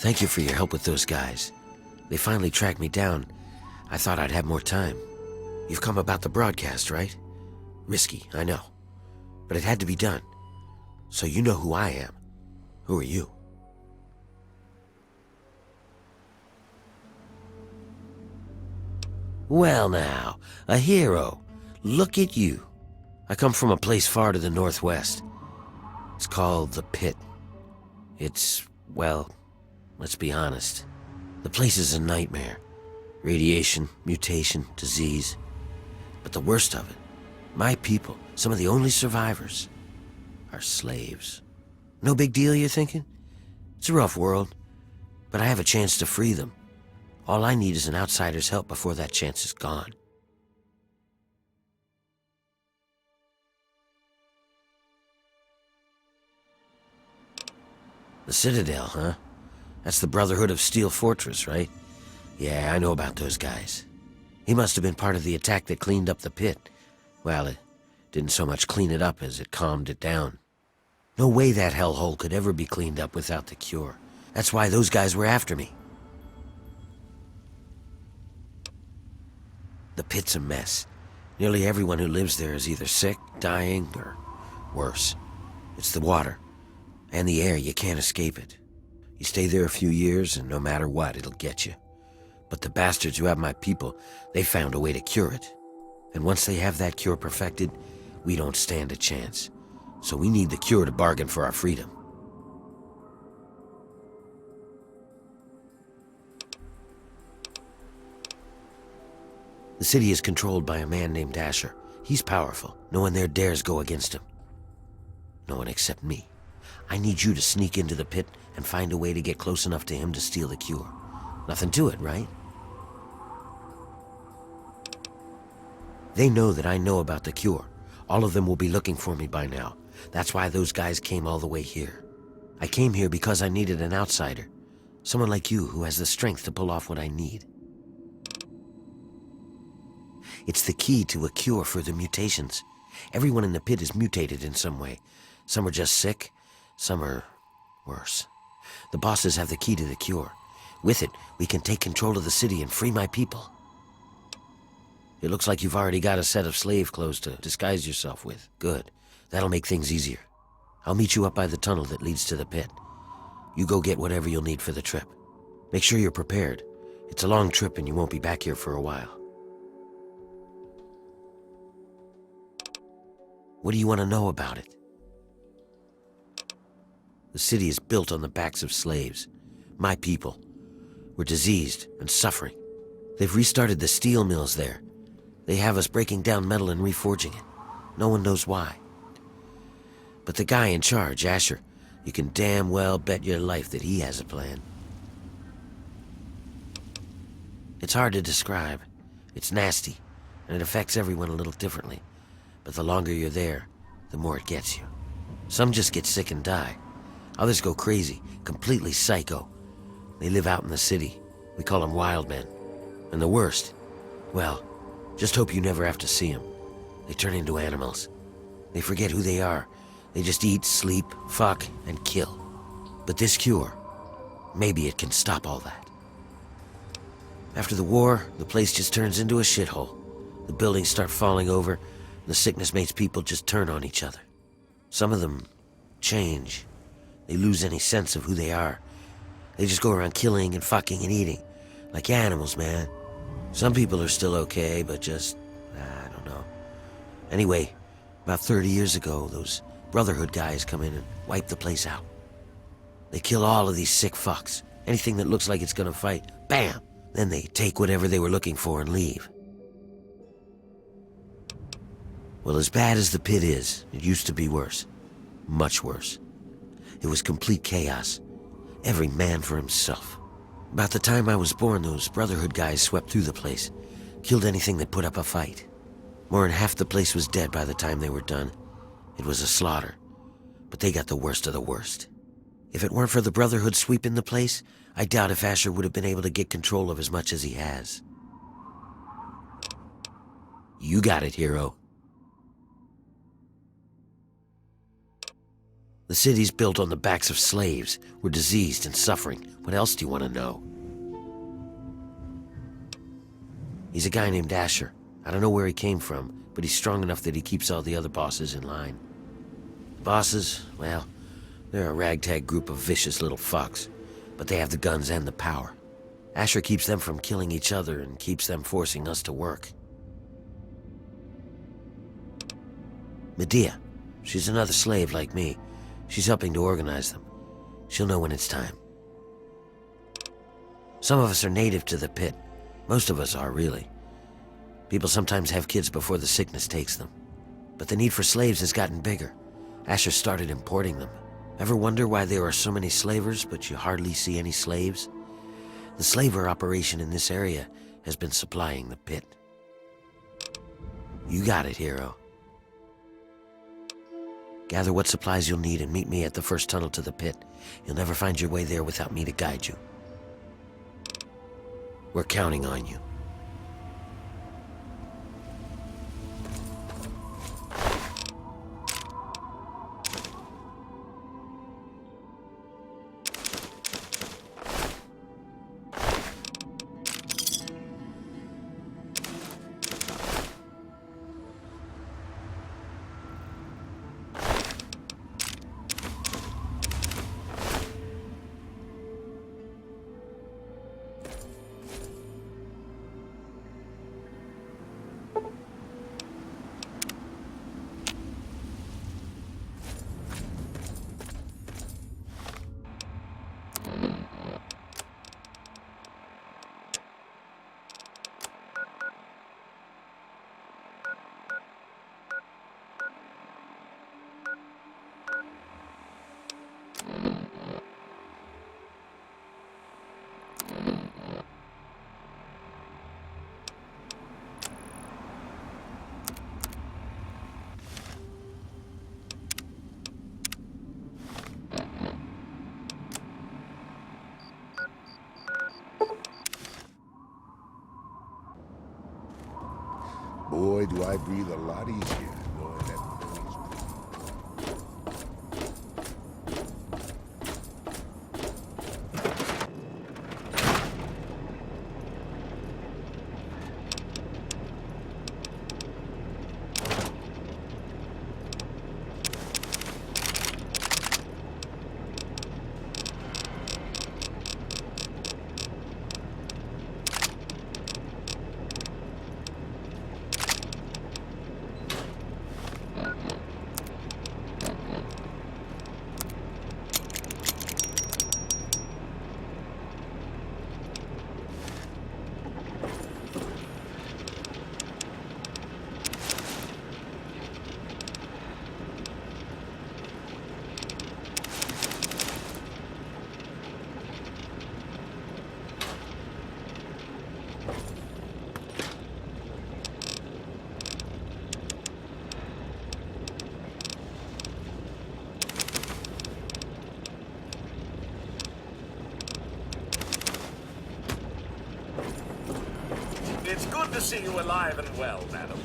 Thank you for your help with those guys. They finally tracked me down. I thought I'd have more time. You've come about the broadcast, right? Risky, I know. But it had to be done. So you know who I am. Who are you? Well now, a hero. Look at you. I come from a place far to the northwest. It's called the Pit. It's, well, let's be honest. The place is a nightmare. Radiation, mutation, disease. But the worst of it, my people, some of the only survivors, are slaves. No big deal, you're thinking? It's a rough world, but I have a chance to free them. All I need is an outsider's help before that chance is gone. The Citadel, huh? That's the Brotherhood of Steel Fortress, right? Yeah, I know about those guys. He must have been part of the attack that cleaned up the pit. Well, it didn't so much clean it up as it calmed it down. No way that hellhole could ever be cleaned up without the cure. That's why those guys were after me. The pit's a mess. Nearly everyone who lives there is either sick, dying, or worse. It's the water and the air. You can't escape it. You stay there a few years, and no matter what, it'll get you. But the bastards who have my people, they found a way to cure it. And once they have that cure perfected, we don't stand a chance. So we need the cure to bargain for our freedom. The city is controlled by a man named Asher. He's powerful. No one there dares go against him. No one except me. I need you to sneak into the pit and find a way to get close enough to him to steal the cure. Nothing to it, right? They know that I know about the cure. All of them will be looking for me by now. That's why those guys came all the way here. I came here because I needed an outsider. Someone like you who has the strength to pull off what I need. It's the key to a cure for the mutations. Everyone in the pit is mutated in some way. Some are just sick, some are worse. The bosses have the key to the cure. With it, we can take control of the city and free my people. It looks like you've already got a set of slave clothes to disguise yourself with. Good. That'll make things easier. I'll meet you up by the tunnel that leads to the pit. You go get whatever you'll need for the trip. Make sure you're prepared. It's a long trip and you won't be back here for a while. What do you want to know about it? The city is built on the backs of slaves. My people were diseased and suffering. They've restarted the steel mills there. They have us breaking down metal and reforging it. No one knows why. But the guy in charge, Asher, you can damn well bet your life that he has a plan. It's hard to describe. It's nasty, and it affects everyone a little differently. But the longer you're there, the more it gets you. Some just get sick and die. Others go crazy, completely psycho. They live out in the city. We call them wild men. And the worst, well, just hope you never have to see them. They turn into animals. They forget who they are. They just eat, sleep, fuck, and kill. But this cure, maybe it can stop all that. After the war, the place just turns into a shithole. The buildings start falling over. The sickness makes people just turn on each other. Some of them change. They lose any sense of who they are. They just go around killing and fucking and eating. Like animals, man. Some people are still okay, but just, I don't know. Anyway, about 30 years ago, those Brotherhood guys come in and wipe the place out. They kill all of these sick fucks. Anything that looks like it's gonna fight, bam! Then they take whatever they were looking for and leave. Well, as bad as the pit is, it used to be worse. Much worse. It was complete chaos. Every man for himself. About the time I was born, those Brotherhood guys swept through the place. Killed anything that put up a fight. More than half the place was dead by the time they were done. It was a slaughter. But they got the worst of the worst. If it weren't for the Brotherhood sweeping the place, I doubt if Asher would have been able to get control of as much as he has. You got it, hero. The city's built on the backs of slaves. We're diseased and suffering. What else do you want to know? He's a guy named Asher. I don't know where he came from, but he's strong enough that he keeps all the other bosses in line. Bosses, well, they're a ragtag group of vicious little fucks, but they have the guns and the power. Asher keeps them from killing each other and keeps them forcing us to work. Medea, she's another slave like me. She's helping to organize them. She'll know when it's time. Some of us are native to the pit. Most of us are, really. People sometimes have kids before the sickness takes them. But the need for slaves has gotten bigger. Asher started importing them. Ever wonder why there are so many slavers, but you hardly see any slaves? The slaver operation in this area has been supplying the pit. You got it, hero. Gather what supplies you'll need and meet me at the first tunnel to the pit. You'll never find your way there without me to guide you. We're counting on you. Boy, do I breathe a lot easier knowing that It's good to see you alive and well, madam.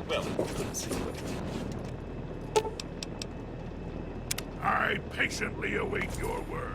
Well, good to see you again. I patiently await your word.